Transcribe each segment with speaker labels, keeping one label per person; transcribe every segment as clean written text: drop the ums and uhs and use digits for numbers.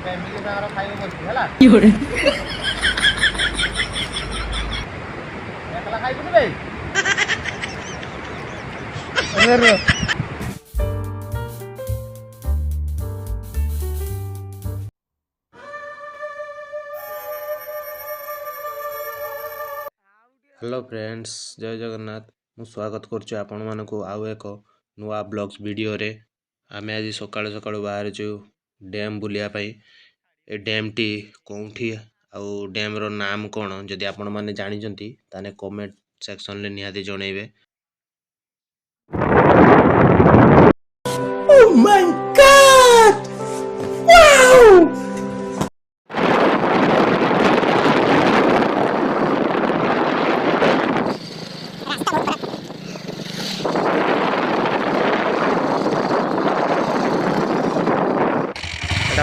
Speaker 1: Family सागर खाइबो बसी हला एकला खाइबुनी बे अरे हेलो फ्रेंड्स जय जगन्नाथ मु स्वागत करछु आपण मानको आउ एक नुआ ब्लॉग्स वीडियो रे आमे आज सकाळ सकाळ बाहर छु डैम बुलिया पई ए डैम टी कोठी आउ डैम रो नाम कोन जदि आपण माने जानि जंती ताने कमेंट सेक्शन ले निहाती जणैबे। ओह माय गॉड वाओ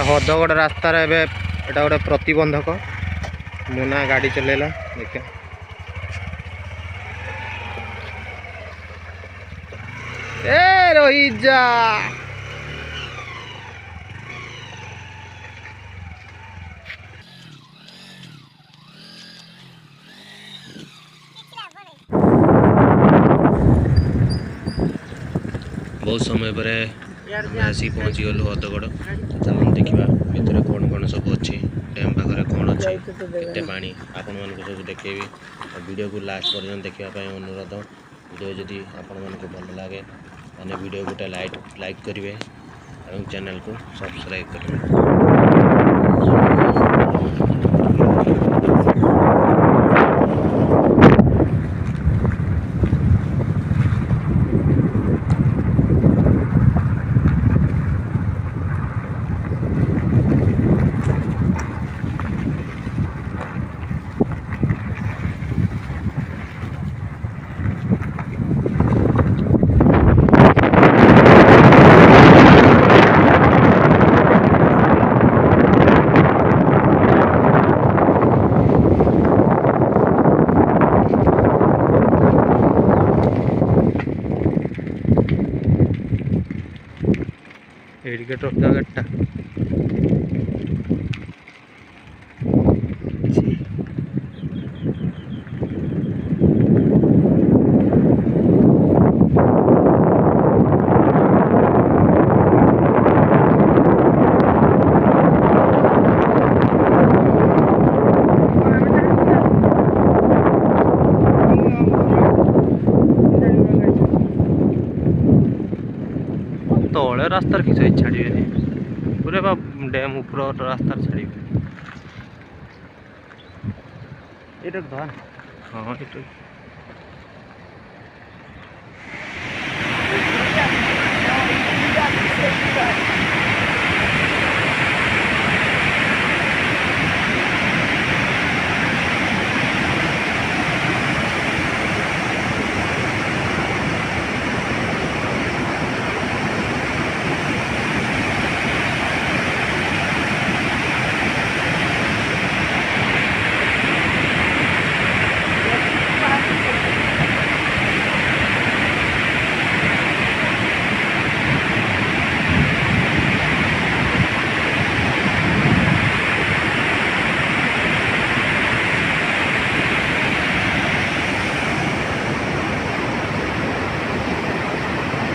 Speaker 1: हदगड़ रास्ता गोटे प्रतिबंधक मुना गाड़ी चलेला देखिए ए रही जा बहुत समय पर आसी पहुँची गलु हदगड़ चलो देखा भितर कौन कौन सब अच्छी डैम पाखे कौन अच्छे एते पानी आपण मानक सब देखेबी वीडियो को लास्ट पर्यंत देखापी अनुरोध वीडियो जदि आपण मानक भल लगे ताने वीडियो गोटे लाइक करेंगे और चैनल को सब्सक्राइब करेंगे। एडिकेटर जागटा तले रास्तार किसी छाड़े पूरे डैम ऊपर रास्तार छाड़े हाँ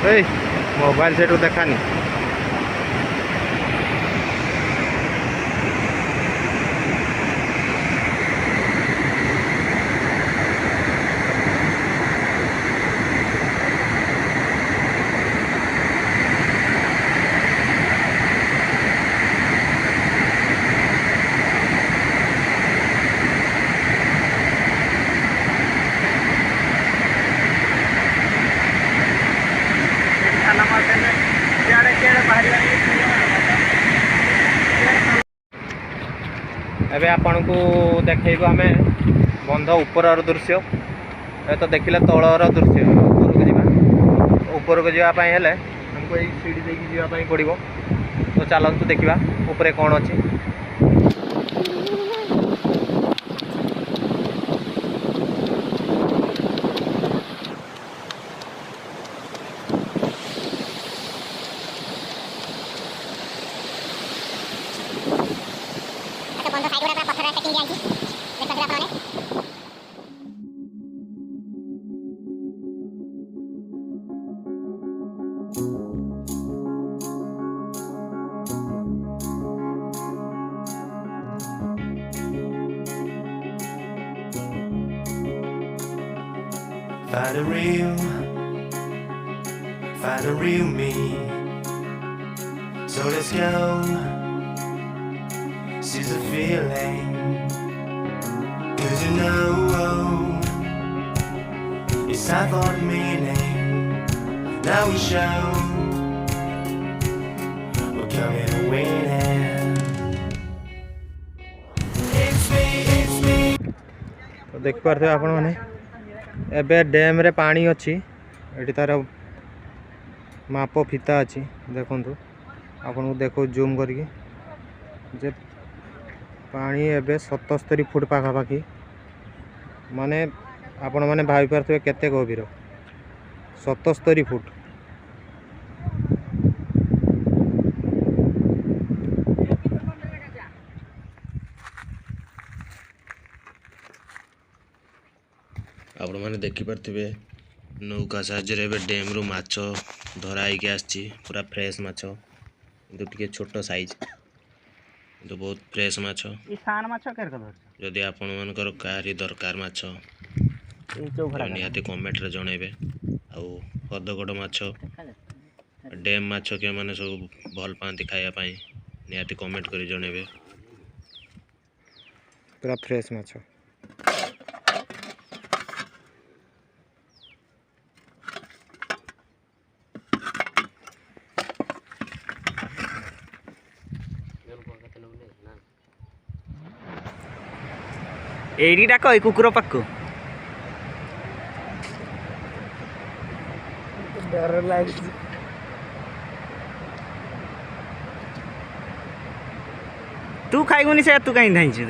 Speaker 1: ये मोबाइल से देखानी एबे आपण को देखैबो आमे बंध ऊपर दृश्य ए तो देखिले तलर दृश्य ऊपर को जावा पई हेले हमको एई सीढ़ी देकी जावा पई पड़िबो तो चलंतु देखिबा ऊपर कोन अछि।
Speaker 2: Find a real me. So let's go. Seize the feeling. 'Cause you know it's time for the meaning. Now we show we're coming to win it. It's me, it's me.
Speaker 1: तो देख पारे आपण माने एबे डैम रे पानी अछि एठी तार माप फिता अछि देखंतु आपन को देखो जूम करके जे पानी एबे 77 फुट पाखा पाखी माने आपण माने भाबी पारथबे केते गभीर 77 फुट आपण माने देखि पारथबे नौका साहाଯ୍ୟରେ ଏବେ ଡ୍ୟାମ୍ ରୁ ମାଛ ଧରା ହେଇକି ଆସିଛି ପୁରା ଫ୍ରେଶ୍ ମାଛ କିନ୍ତୁ ଟିକେ ଛୋଟ ସାଇଜ୍ କିନ୍ତୁ ବହୁତ ଫ୍ରେଶ୍ ମାଛ ଯଦି ଆପଣମାନଙ୍କର କାହାରି ଦରକାର ମାଛ ନିହାତି କମେଣ୍ଟରେ ଜଣେଇବେ ଆଉ ହଦଗଡ଼ ମାଛ ଡ୍ୟାମ୍ ମାଛ କେଉଁମାନେ ସବୁ ଭଲ ପାଆନ୍ତି ଖାଇବା ପାଇଁ ନିହାତି କମେଣ୍ଟ କରି ଜଣେଇବେ ପୁରା ଫ୍ରେଶ୍ ମାଛ
Speaker 3: एडी डाक ए कुकुर पाक
Speaker 4: डर लाग
Speaker 3: तू खाइबुनी से तू कहीं धाइछु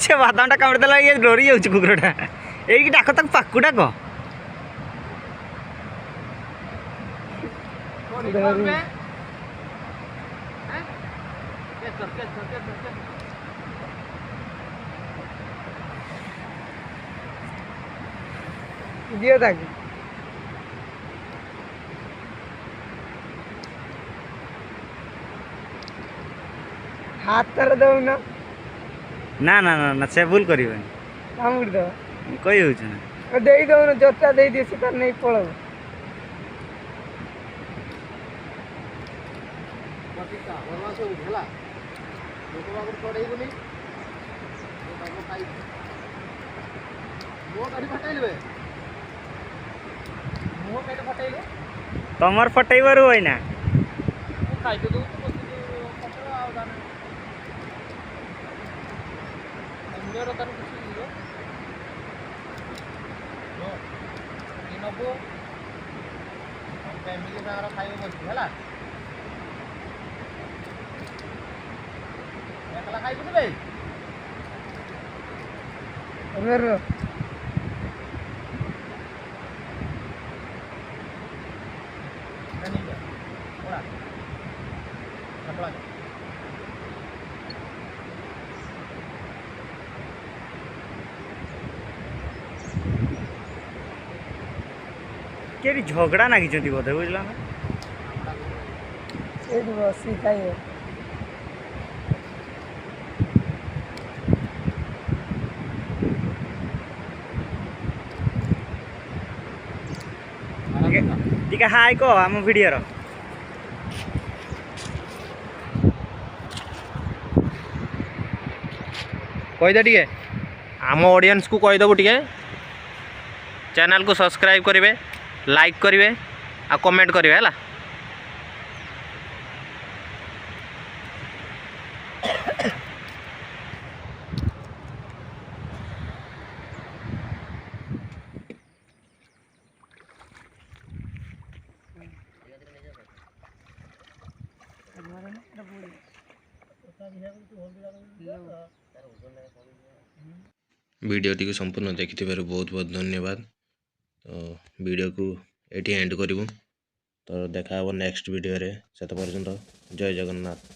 Speaker 3: से बादामटा कामड़ देला ये डरी जाउछ कुकुरटा एडी डाक तक पाकु डाक
Speaker 4: दियो तक हाथ तर दो ना
Speaker 3: ना ना ना ना से भूल करिबन
Speaker 4: कामुड़ दो
Speaker 3: कहि होछ ना
Speaker 4: दे दो ना जोटा दे दिए से तर नहीं पड़ो पतिका भरवा सब भेला लोक बाबू पड़ैबनी बाबू खाई वो गाड़ी फटाइलबे वो केटे फटाइलो
Speaker 3: तमर फटाइबार होय ना
Speaker 4: खाई तो पत्र आ दाना अंदर तन कुछ लियो लो इ नबो फैमिली सारा खाइबो बस होला एकला खाइबो बे अगर
Speaker 3: केरी झगड़ा नागी चंती बोधे बुझला ना
Speaker 4: एक बसी खाइए
Speaker 3: ठीक है हाय को आम वीडियो रो
Speaker 1: कहीदे टे आम ऑडियंस को कहीदेबू टे चैनल को सब्सक्राइब करेंगे लाइक करेंगे आ कमेंट करेंगे है वीडियो टी संपूर्ण देखि बहुत बहुत धन्यवाद तो वीडियो को एटी एंड करूँ। ତ ଦେଖା ହେବ ନେକ୍ସଟ ଭିଡ଼ିଓରେ। ସେତେ ପର୍ଯ୍ୟନ୍ତ ଜୟ ଜଗନ୍ନାଥ।